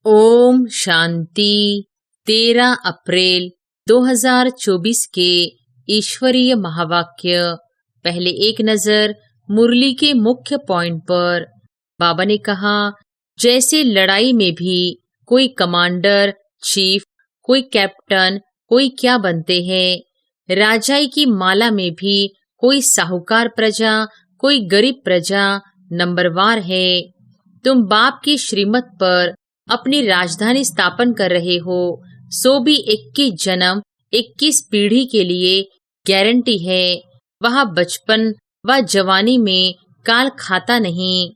ओम शांति। 13 अप्रैल 2024 के ईश्वरीय महावाक्य। पहले एक नजर मुरली के मुख्य पॉइंट पर। बाबा ने कहा, जैसे लड़ाई में भी कोई कमांडर, चीफ, कोई कैप्टन, कोई क्या बनते हैं, राजाई की माला में भी कोई साहूकार प्रजा, कोई गरीब प्रजा नंबरवार है। तुम बाप की श्रीमत पर अपनी राजधानी स्थापन कर रहे हो, सो भी 21 जन्म 21 पीढ़ी के लिए गारंटी है। वह बचपन व जवानी में काल खाता नहीं।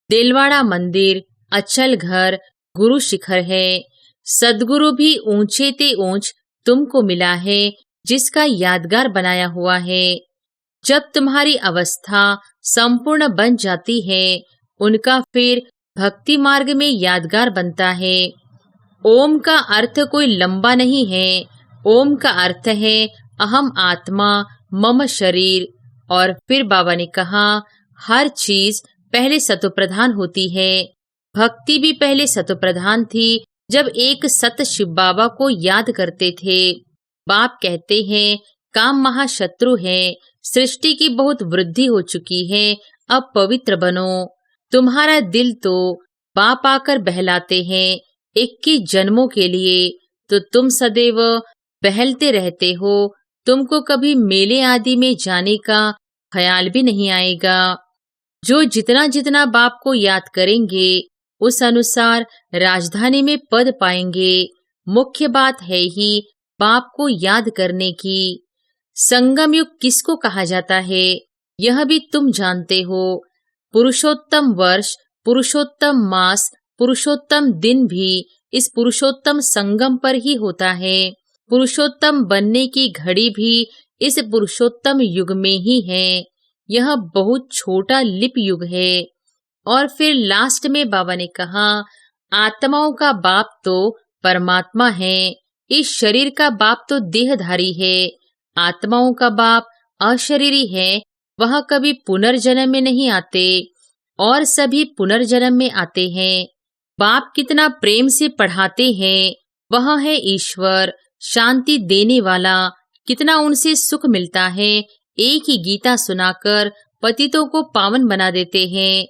देलवाड़ा मंदिर, अचल घर, गुरु शिखर है। सदगुरु भी ऊंचे ते ऊंच तुमको मिला है, जिसका यादगार बनाया हुआ है। जब तुम्हारी अवस्था संपूर्ण बन जाती है, उनका फिर भक्ति मार्ग में यादगार बनता है। ओम का अर्थ कोई लंबा नहीं है। ओम का अर्थ है अहम आत्मा मम शरीर। और फिर बाबा ने कहा, हर चीज पहले सतोप्रधान होती है। भक्ति भी पहले सतोप्रधान थी, जब एक सत शिव बाबा को याद करते थे। बाप कहते हैं, काम महाशत्रु है, सृष्टि की बहुत वृद्धि हो चुकी है, अब पवित्र बनो। तुम्हारा दिल तो बाप आकर बहलाते हैं 21 जन्मों के लिए, तो तुम सदैव बहलते रहते हो। तुमको कभी मेले आदि में जाने का ख्याल भी नहीं आएगा। जो जितना जितना बाप को याद करेंगे, उस अनुसार राजधानी में पद पाएंगे। मुख्य बात है ही बाप को याद करने की। संगम युग किसको कहा जाता है, यह भी तुम जानते हो। पुरुषोत्तम वर्ष, पुरुषोत्तम मास, पुरुषोत्तम दिन भी इस पुरुषोत्तम संगम पर ही होता है। पुरुषोत्तम बनने की घड़ी भी इस पुरुषोत्तम युग में ही है। यह बहुत छोटा लिप युग है। और फिर लास्ट में बाबा ने कहा, आत्माओं का बाप तो परमात्मा है, इस शरीर का बाप तो देहधारी है। आत्माओं का बाप अशरीरी है, वह कभी पुनर्जन्म में नहीं आते, और सभी पुनर्जन्म में आते हैं। बाप कितना प्रेम से पढ़ाते हैं, वह है ईश्वर शांति देने वाला। कितना उनसे सुख मिलता है, एक ही गीता सुनाकर पतितों को पावन बना देते हैं।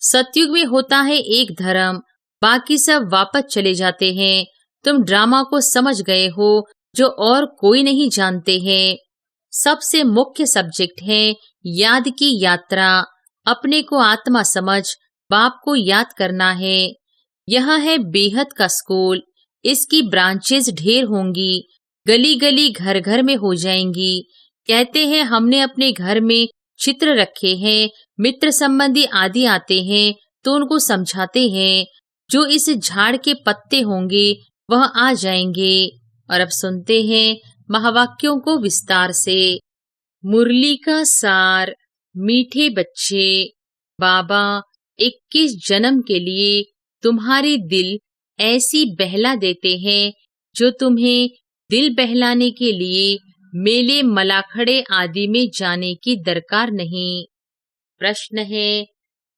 सतयुग में होता है एक धर्म, बाकी सब वापस चले जाते हैं। तुम ड्रामा को समझ गए हो, जो और कोई नहीं जानते हैं। सबसे मुख्य सब्जेक्ट है याद की यात्रा। अपने को आत्मा समझ बाप को याद करना है। यह है बेहद का स्कूल। इसकी ब्रांचेस ढेर होंगी, गली गली घर घर में हो जाएंगी। कहते हैं हमने अपने घर में चित्र रखे हैं, मित्र संबंधी आदि आते हैं तो उनको समझाते हैं, जो इस झाड़ के पत्ते होंगे वह आ जाएंगे। और अब सुनते हैं महावाक्यों को विस्तार से। मुरली का सार। मीठे बच्चे, बाबा 21 जन्म के लिए तुम्हारी दिल ऐसी बहला देते हैं, जो तुम्हें दिल बहलाने के लिए मेले मलाखड़े आदि में जाने की दरकार नहीं। प्रश्न है,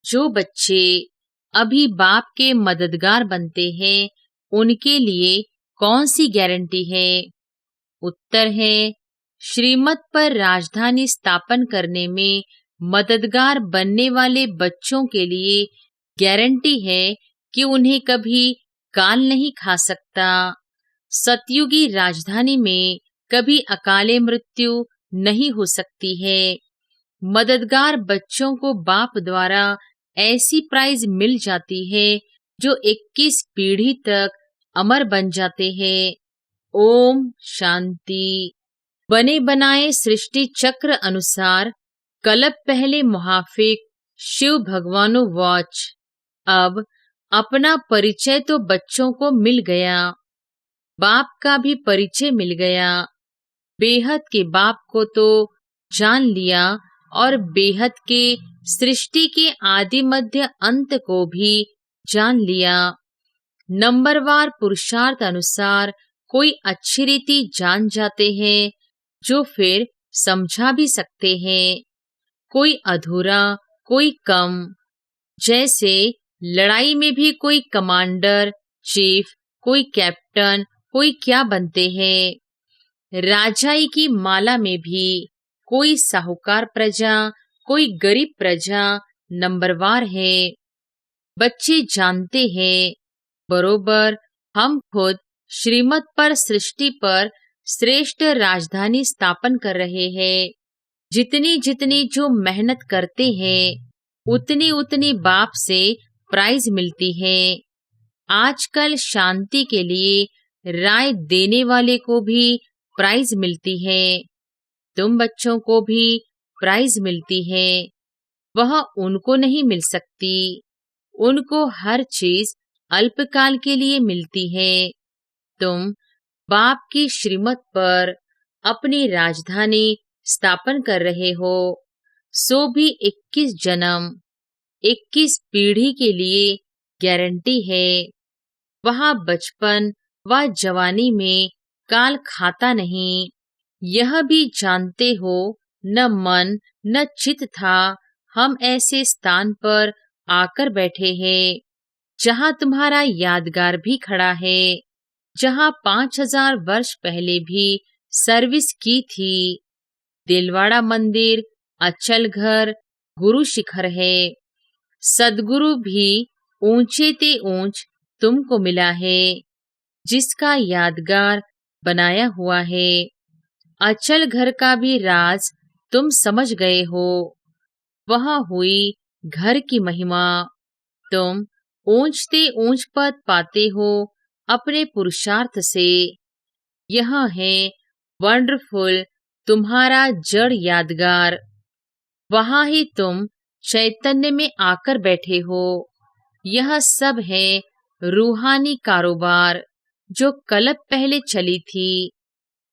जो बच्चे अभी बाप के मददगार बनते हैं, उनके लिए कौन सी गारंटी है? उत्तर है, श्रीमत पर राजधानी स्थापन करने में मददगार बनने वाले बच्चों के लिए गारंटी है कि उन्हें कभी काल नहीं खा सकता। सतयुगी राजधानी में कभी अकाले मृत्यु नहीं हो सकती है। मददगार बच्चों को बाप द्वारा ऐसी प्राइज मिल जाती है, जो 21 पीढ़ी तक अमर बन जाते हैं। ओम शांति। बने बनाए सृष्टि चक्र अनुसार कल्प पहले मुहाफिक शिव भगवानो वॉच। अब अपना परिचय तो बच्चों को मिल गया, बाप का भी परिचय मिल गया। बेहद के बाप को तो जान लिया, और बेहद के सृष्टि के आदि मध्य अंत को भी जान लिया। नंबरवार पुरुषार्थ अनुसार कोई अच्छी रीति जान जाते हैं, जो फिर समझा भी सकते हैं। कोई अधूरा, कोई कम। जैसे लड़ाई में भी कोई कमांडर, चीफ, कोई कैप्टन, कोई क्या बनते हैं। राजाई की माला में भी कोई साहूकार प्रजा, कोई गरीब प्रजा नंबरवार है। बच्चे जानते हैं बरोबर हम खुद श्रीमत पर सृष्टि पर श्रेष्ठ राजधानी स्थापन कर रहे हैं। जितनी जितनी जो मेहनत करते हैं उतनी उतनी बाप से प्राइज मिलती है। आजकल शांति के लिए राय देने वाले को भी प्राइज मिलती है। तुम बच्चों को भी प्राइज मिलती है। वह उनको नहीं मिल सकती। उनको हर चीज अल्पकाल के लिए मिलती है। तुम बाप की श्रीमत पर अपनी राजधानी स्थापन कर रहे हो, सो भी 21 जन्म 21 पीढ़ी के लिए गारंटी है। वहां बचपन व जवानी में काल खाता नहीं। यह भी जानते हो न मन न चित था हम ऐसे स्थान पर आकर बैठे हैं जहां तुम्हारा यादगार भी खड़ा है, जहां 5000 वर्ष पहले भी सर्विस की थी। दिलवाड़ा मंदिर, अचल घर, गुरु शिखर है। सदगुरु भी ऊंचे ते ऊंच तुमको मिला है, जिसका यादगार बनाया हुआ है। अचल घर का भी राज तुम समझ गए हो। वह हुई घर की महिमा। तुम ऊंचते ऊंच पद पाते हो अपने पुरुषार्थ से। यह है वंडरफुल तुम्हारा जड़ यादगार। वहां ही तुम चैतन्य में आकर बैठे हो। यह सब है रूहानी कारोबार जो कल्प पहले चली थी।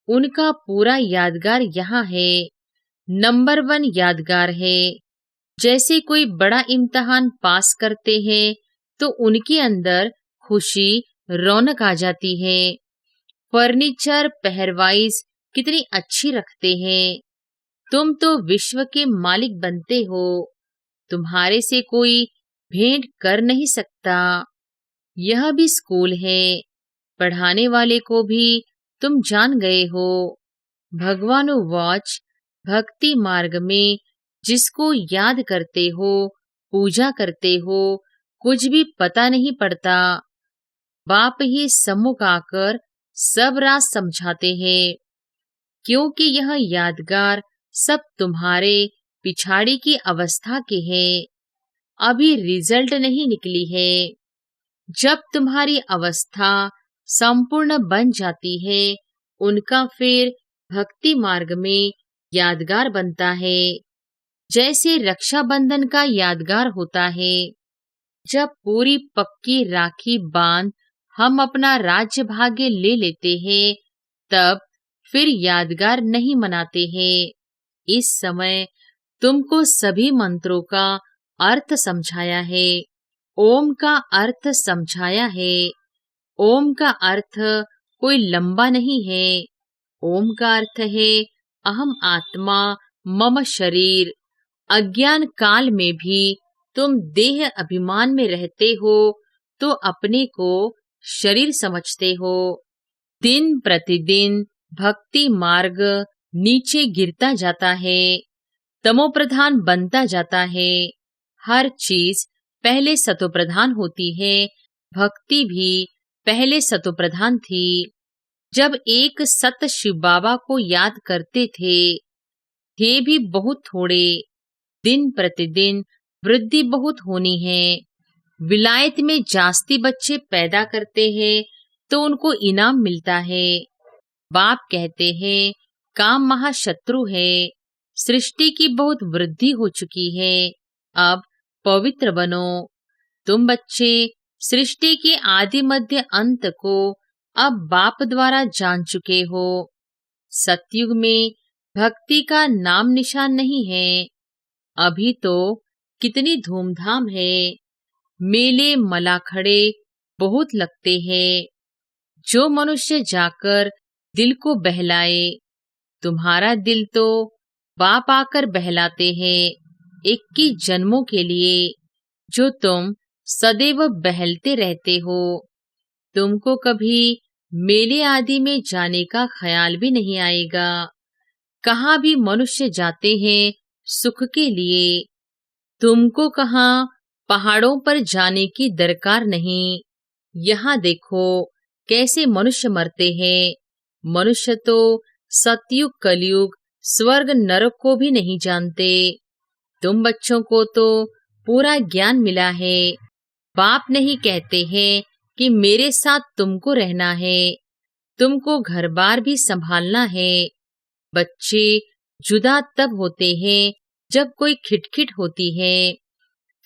उनका पूरा यादगार यहाँ है। नंबर 1 यादगार है। जैसे कोई बड़ा इम्तिहान पास करते हैं तो उनके अंदर खुशी रौनक आ जाती है। फर्नीचर पहरवाइज कितनी अच्छी रखते हैं। तुम तो विश्व के मालिक बनते हो। तुम्हारे से कोई भेंट कर नहीं सकता। यह भी स्कूल है। पढ़ाने वाले को भी तुम जान गए हो। भगवानु वॉच भक्ति मार्ग में जिसको याद करते हो, पूजा करते हो, कुछ भी पता नहीं पड़ता। बाप ही सम्मुख आकर सब राज समझाते हैं, क्योंकि यह यादगार सब तुम्हारे पिछाड़ी की अवस्था के हैं। अभी रिजल्ट नहीं निकली है। जब तुम्हारी अवस्था संपूर्ण बन जाती है, उनका फिर भक्ति मार्ग में यादगार बनता है। जैसे रक्षाबंधन का यादगार होता है। जब पूरी पक्की राखी बांध हम अपना राज्य भाग्य ले लेते हैं, तब फिर यादगार नहीं मनाते हैं। इस समय तुमको सभी मंत्रों का अर्थ समझाया है। ओम का अर्थ समझाया है। ओम का अर्थ कोई लंबा नहीं है। ओम का अर्थ है अहम आत्मा मम शरीर। अज्ञान काल में भी तुम देह अभिमान में रहते हो तो अपने को शरीर समझते हो। दिन प्रतिदिन भक्ति मार्ग नीचे गिरता जाता है, तमोप्रधान बनता जाता है। हर चीज पहले सतोप्रधान होती है। भक्ति भी पहले सतोप्रधान थी। जब एक सत शिव बाबा को याद करते थे भी बहुत थोड़े। दिन प्रतिदिन वृद्धि बहुत होनी है। विलायत में जास्ती बच्चे पैदा करते हैं तो उनको इनाम मिलता है। बाप कहते हैं काम महाशत्रु है। सृष्टि की बहुत वृद्धि हो चुकी है। अब पवित्र बनो। तुम बच्चे सृष्टि के आदि मध्य अंत को अब बाप द्वारा जान चुके हो। सतयुग में भक्ति का नाम निशान नहीं है। अभी तो कितनी धूमधाम है। मेले मलाखड़े बहुत लगते हैं। जो मनुष्य जाकर दिल को बहलाए, तुम्हारा दिल तो बाप आकर बहलाते हैं 21 जन्मों के लिए, जो तुम सदैव बहलते रहते हो। तुमको कभी मेले आदि में जाने का ख्याल भी नहीं आएगा। कहाँ भी मनुष्य जाते हैं सुख के लिए, तुमको कहाँ पहाड़ों पर जाने की दरकार नहीं। यहाँ देखो कैसे मनुष्य मरते हैं। मनुष्य तो सतयुग कलयुग स्वर्ग नरक को भी नहीं जानते। तुम बच्चों को तो पूरा ज्ञान मिला है। बाप नहीं कहते हैं कि मेरे साथ तुमको रहना है, तुमको घर बार भी संभालना है। बच्चे जुदा तब होते हैं जब कोई खिटखिट होती है,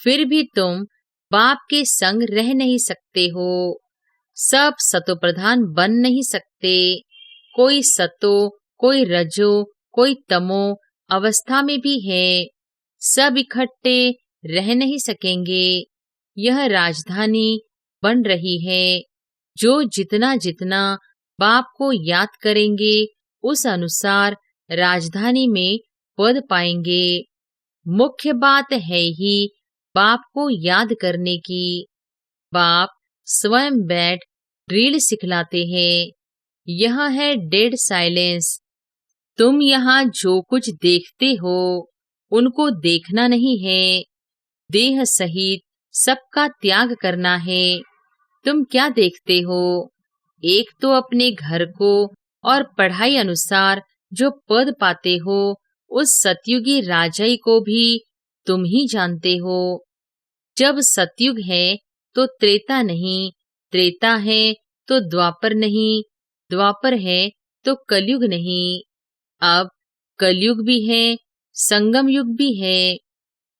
फिर भी तुम बाप के संग रह नहीं सकते हो। सब सतो प्रधान बन नहीं सकते। कोई सतो, कोई रजो, कोई तमो अवस्था में भी है। सब इकट्ठे रह नहीं सकेंगे। यह राजधानी बन रही है। जो जितना जितना बाप को याद करेंगे उस अनुसार राजधानी में पद पाएंगे। मुख्य बात है ही बाप को याद करने की। बाप स्वयं बैठ ड्रिल सिखलाते हैं। यह है डेड साइलेंस। तुम यहाँ जो कुछ देखते हो उनको देखना नहीं है। देह सहित सबका त्याग करना है। तुम क्या देखते हो? एक तो अपने घर को और पढ़ाई अनुसार जो पद पाते हो उस सतयुगी राजाई को भी तुम ही जानते हो। जब सतयुग है तो त्रेता नहीं, त्रेता है तो द्वापर नहीं, द्वापर है तो कलयुग नहीं। अब कलयुग भी है, संगम युग भी है।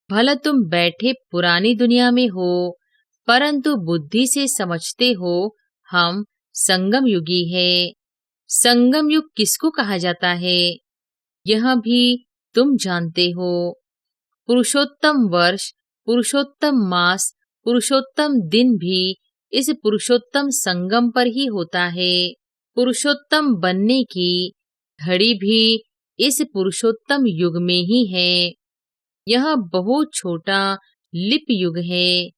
भला तुम बैठे पुरानी दुनिया में हो, परंतु बुद्धि से समझते हो हम संगम युगी है। संगम युग किसको कहा जाता है यह भी तुम जानते हो। पुरुषोत्तम वर्ष, पुरुषोत्तम मास, पुरुषोत्तम दिन भी इस पुरुषोत्तम संगम पर ही होता है। पुरुषोत्तम बनने की घड़ी भी इस पुरुषोत्तम युग में ही है। यह बहुत छोटा लिप युग है।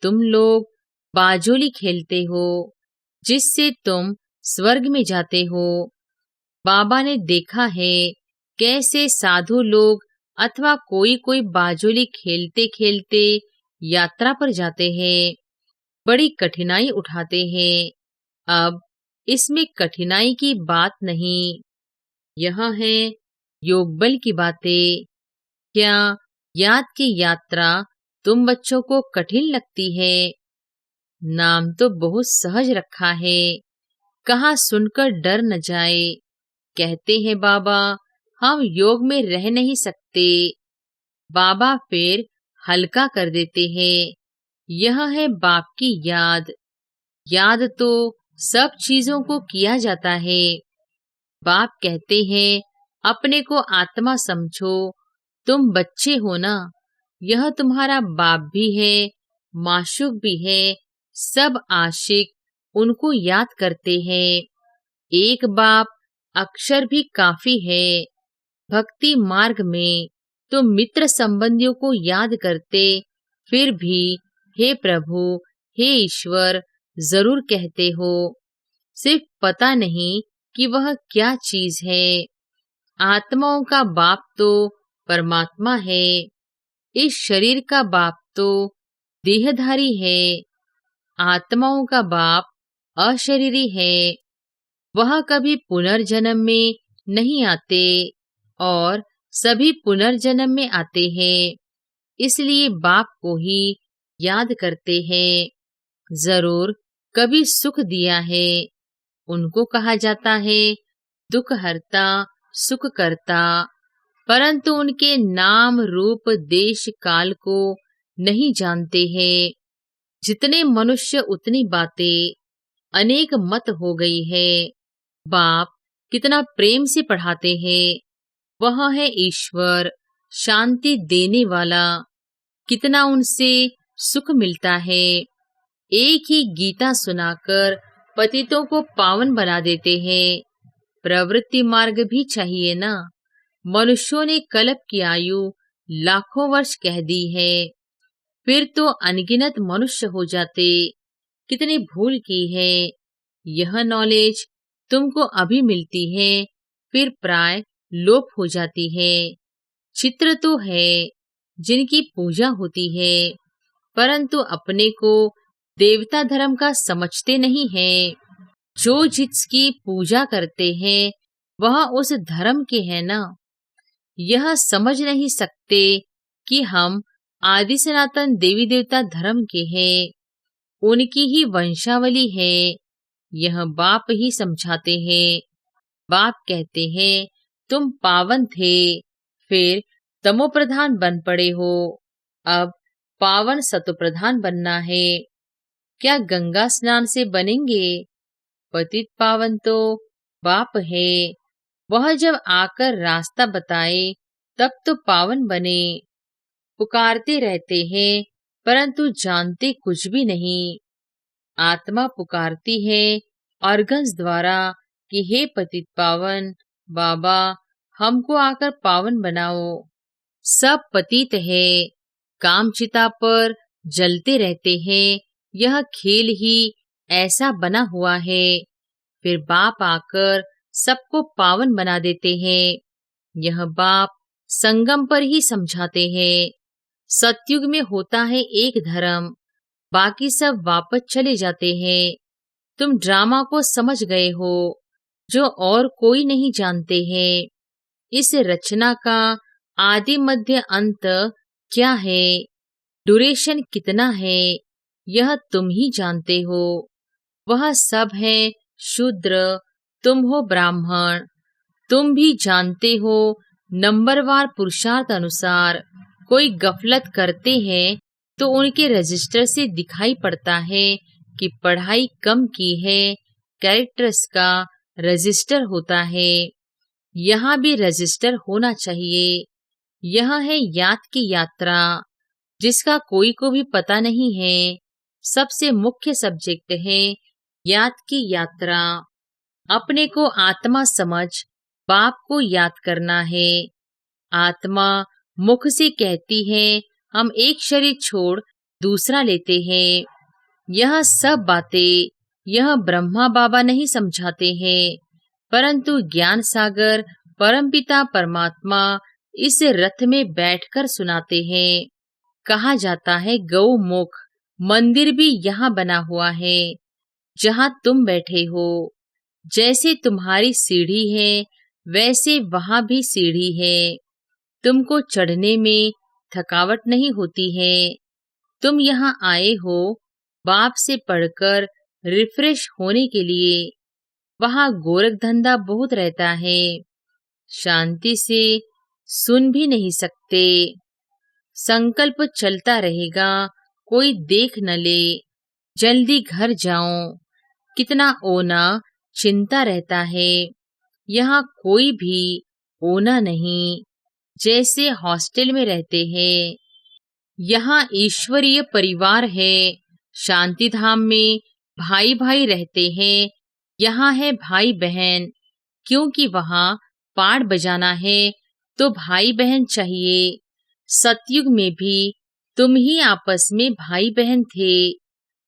तुम लोग बाजोली खेलते हो जिससे तुम स्वर्ग में जाते हो। बाबा ने देखा है कैसे साधु लोग अथवा कोई कोई बाजोली खेलते खेलते यात्रा पर जाते हैं, बड़ी कठिनाई उठाते हैं। अब इसमें कठिनाई की बात नहीं, यह है योग बल की बातें। क्या याद की यात्रा तुम बच्चों को कठिन लगती है? नाम तो बहुत सहज रखा है, कहाँ सुनकर डर न जाए। कहते हैं बाबा हम योग में रह नहीं सकते। बाबा फिर हल्का कर देते हैं। यह है बाप की याद। याद तो सब चीजों को किया जाता है। बाप कहते हैं अपने को आत्मा समझो, तुम बच्चे हो ना। यह तुम्हारा बाप भी है, माशूक भी है। सब आशिक उनको याद करते हैं। एक बाप अक्षर भी काफी है। भक्ति मार्ग में तो मित्र संबंधियों को याद करते फिर भी हे प्रभु, हे ईश्वर जरूर कहते हो। सिर्फ पता नहीं कि वह क्या चीज है। आत्माओं का बाप तो परमात्मा है। इस शरीर का बाप तो देहधारी है। आत्माओं का बाप अशरीरी है। वह कभी पुनर्जन्म में नहीं आते और सभी पुनर्जन्म में आते हैं, इसलिए बाप को ही याद करते हैं। जरूर कभी सुख दिया है, उनको कहा जाता है दुख हरता सुख करता, परंतु उनके नाम रूप देश काल को नहीं जानते हैं। जितने मनुष्य उतनी बातें, अनेक मत हो गई है। बाप कितना प्रेम से पढ़ाते हैं। वह है ईश्वर, शांति देने वाला। कितना उनसे सुख मिलता है। एक ही गीता सुनाकर पतितों को पावन बना देते हैं। प्रवृत्ति मार्ग भी चाहिए ना। मनुष्यों ने कल्प की आयु लाखों वर्ष कह दी है, फिर तो अनगिनत मनुष्य हो जाते। कितनी भूल की है। यह नॉलेज तुमको अभी मिलती है, फिर प्राय लोप हो जाती है। चित्र तो है जिनकी पूजा होती है, परंतु अपने को देवता धर्म का समझते नहीं है। जो जिसकी पूजा करते हैं वह उस धर्म के हैं ना। यह समझ नहीं सकते कि हम आदि सनातन देवी देवता धर्म के हैं, उनकी ही वंशावली है। यह बाप ही समझाते हैं। बाप कहते हैं तुम पावन थे, फिर तमो प्रधान बन पड़े हो, अब पावन सतो प्रधान बनना है। क्या गंगा स्नान से बनेंगे? पतित पावन तो बाप है, वह जब आकर रास्ता बताए तब तो पावन बने। पुकारते रहते हैं परंतु जानते कुछ भी नहीं। आत्मा पुकारती है ऑर्गन्स द्वारा कि हे पतित पावन बाबा, हमको आकर पावन बनाओ। सब पतित है, कामचिता पर जलते रहते हैं। यह खेल ही ऐसा बना हुआ है। फिर बाप आकर सबको पावन बना देते हैं। यह बाप संगम पर ही समझाते हैं। सतयुग में होता है एक धर्म, बाकी सब वापस चले जाते हैं। तुम ड्रामा को समझ गए हो, जो और कोई नहीं जानते हैं। इस रचना का आदि मध्य अंत क्या है, ड्यूरेशन कितना है, यह तुम ही जानते हो। वह सब है शूद्र, तुम हो ब्राह्मण। तुम भी जानते हो नंबरवार पुरुषार्थ अनुसार कोई गफलत करते हैं तो उनके रजिस्टर से दिखाई पड़ता है कि पढ़ाई कम की है। कैरेक्टर्स का रजिस्टर होता है, यहाँ भी रजिस्टर होना चाहिए। यह है याद की यात्रा, जिसका कोई को भी पता नहीं है। सबसे मुख्य सब्जेक्ट है याद की यात्रा। अपने को आत्मा समझ बाप को याद करना है। आत्मा मुख से कहती है हम एक शरीर छोड़ दूसरा लेते हैं। यह सब बातें यह ब्रह्मा बाबा नहीं समझाते हैं, परंतु ज्ञान सागर परमपिता परमात्मा इस रथ में बैठकर सुनाते हैं। कहा जाता है गौमुख मंदिर भी यहाँ बना हुआ है जहाँ तुम बैठे हो। जैसे तुम्हारी सीढ़ी है वैसे वहाँ भी सीढ़ी है। तुमको चढ़ने में थकावट नहीं होती है। तुम यहाँ आए हो बाप से पढ़कर रिफ्रेश होने के लिए। वहाँ गोरख धंधा बहुत रहता है, शांति से सुन भी नहीं सकते। संकल्प चलता रहेगा, कोई देख न ले। जल्दी घर जाओ, कितना ओना चिंता रहता है। यहाँ कोई भी ओना नहीं, जैसे हॉस्टल में रहते हैं। यहाँ ईश्वरीय परिवार है। शांति धाम में भाई भाई रहते हैं, यहाँ है भाई बहन। क्योंकि वहाँ पाठ बजाना है तो भाई बहन चाहिए। सतयुग में भी तुम ही आपस में भाई बहन थे।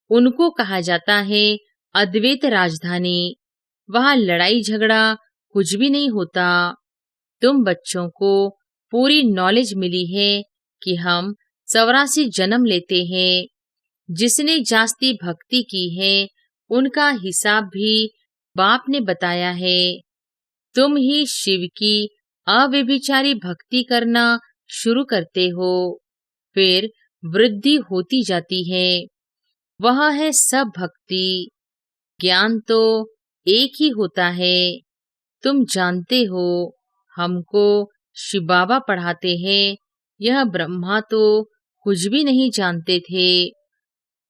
उनको कहा जाता है अद्वैत राजधानी। वहाँ लड़ाई झगड़ा कुछ भी नहीं होता। तुम बच्चों को पूरी नॉलेज मिली है कि हम 84 जन्म लेते हैं। जिसने जास्ती भक्ति की है उनका हिसाब भी बाप ने बताया है। तुम ही शिव की अव्यभिचारी भक्ति करना शुरू करते हो, फिर वृद्धि होती जाती है। वह है सब भक्ति। ज्ञान तो एक ही होता है। तुम जानते हो हमको शिव बाबा पढ़ाते हैं। यह ब्रह्मा तो कुछ भी नहीं जानते थे।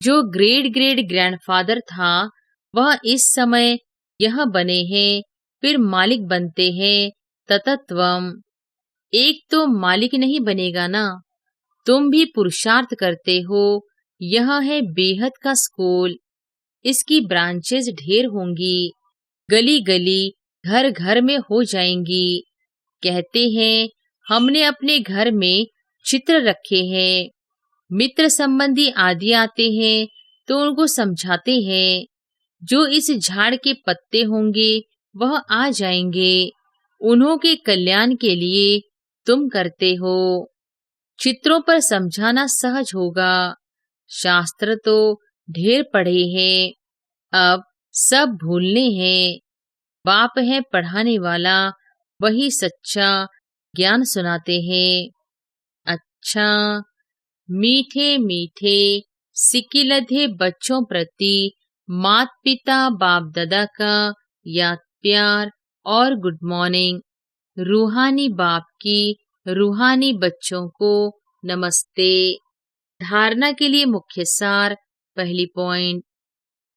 जो ग्रेट ग्रेट ग्रैंडफादर था वह इस समय यह बने हैं, फिर मालिक बनते हैं। ततत्वम एक तो मालिक नहीं बनेगा ना। तुम भी पुरुषार्थ करते हो। यह है बेहद का स्कूल। इसकी ब्रांचेस ढेर होंगी, गली गली घर घर में हो जाएंगी। कहते हैं हमने अपने घर में चित्र रखे हैं। मित्र संबंधी आदि आते हैं तो उनको समझाते हैं, जो इस झाड़ के पत्ते होंगे वह आ जाएंगे, उन्हों के कल्याण के लिए तुम करते हो। चित्रों पर समझाना सहज होगा। शास्त्र तो ढेर पढ़े हैं, अब सब भूलने हैं। बाप है पढ़ाने वाला, वही सच्चा ज्ञान सुनाते हैं। अच्छा, मीठे मीठे सिकिलधे बच्चों प्रति मात पिता बाप दादा का याद प्यार और गुड मॉर्निंग। रूहानी बाप की रूहानी बच्चों को नमस्ते। धारणा के लिए मुख्य सार। पहली पॉइंट,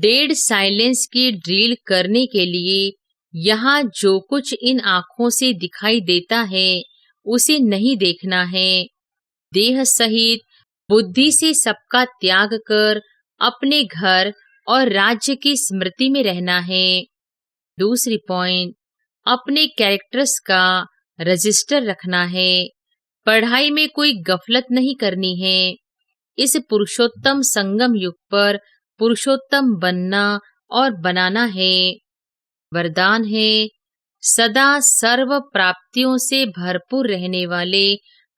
डेड साइलेंस की ड्रिल करने के लिए यहाँ जो कुछ इन आँखों से दिखाई देता है उसे नहीं देखना है। देह सहित बुद्धि से सबका त्याग कर अपने घर और राज्य की स्मृति में रहना है। दूसरी पॉइंट, अपने कैरेक्टर्स का रजिस्टर रखना है। पढ़ाई में कोई गफलत नहीं करनी है। इस पुरुषोत्तम संगम युग पर पुरुषोत्तम बनना और बनाना है। वरदान है, सदा सर्व प्राप्तियों से भरपूर रहने वाले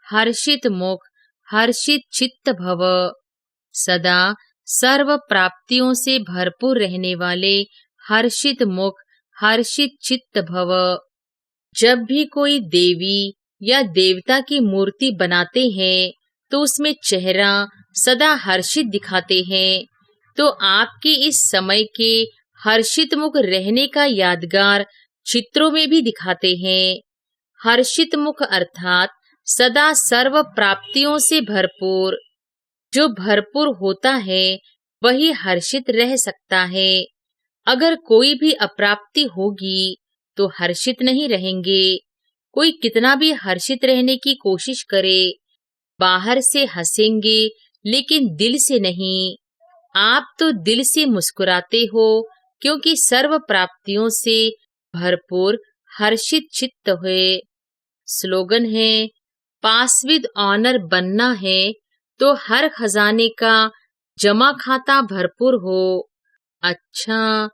हर्षित मुख हर्षित चित्त भव। सदा सर्व प्राप्तियों से भरपूर रहने वाले हर्षित मुख हर्षित चित्त भव। जब भी कोई देवी या देवता की मूर्ति बनाते हैं तो उसमें चेहरा सदा हर्षित दिखाते हैं। तो आपके इस समय के हर्षित मुख रहने का यादगार चित्रों में भी दिखाते हैं। हर्षित मुख अर्थात सदा सर्व प्राप्तियों से भरपूर। जो भरपूर होता है वही हर्षित रह सकता है। अगर कोई भी अप्राप्ति होगी तो हर्षित नहीं रहेंगे। कोई कितना भी हर्षित रहने की कोशिश करे, बाहर से हंसेंगे लेकिन दिल से नहीं। आप तो दिल से मुस्कुराते हो क्योंकि सर्व प्राप्तियों से भरपूर हर्षित चित्त हुए। स्लोगन है, पास विद ऑनर बनना है तो हर खजाने का जमा खाता भरपूर हो। अच्छा,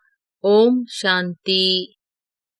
ओम शांति।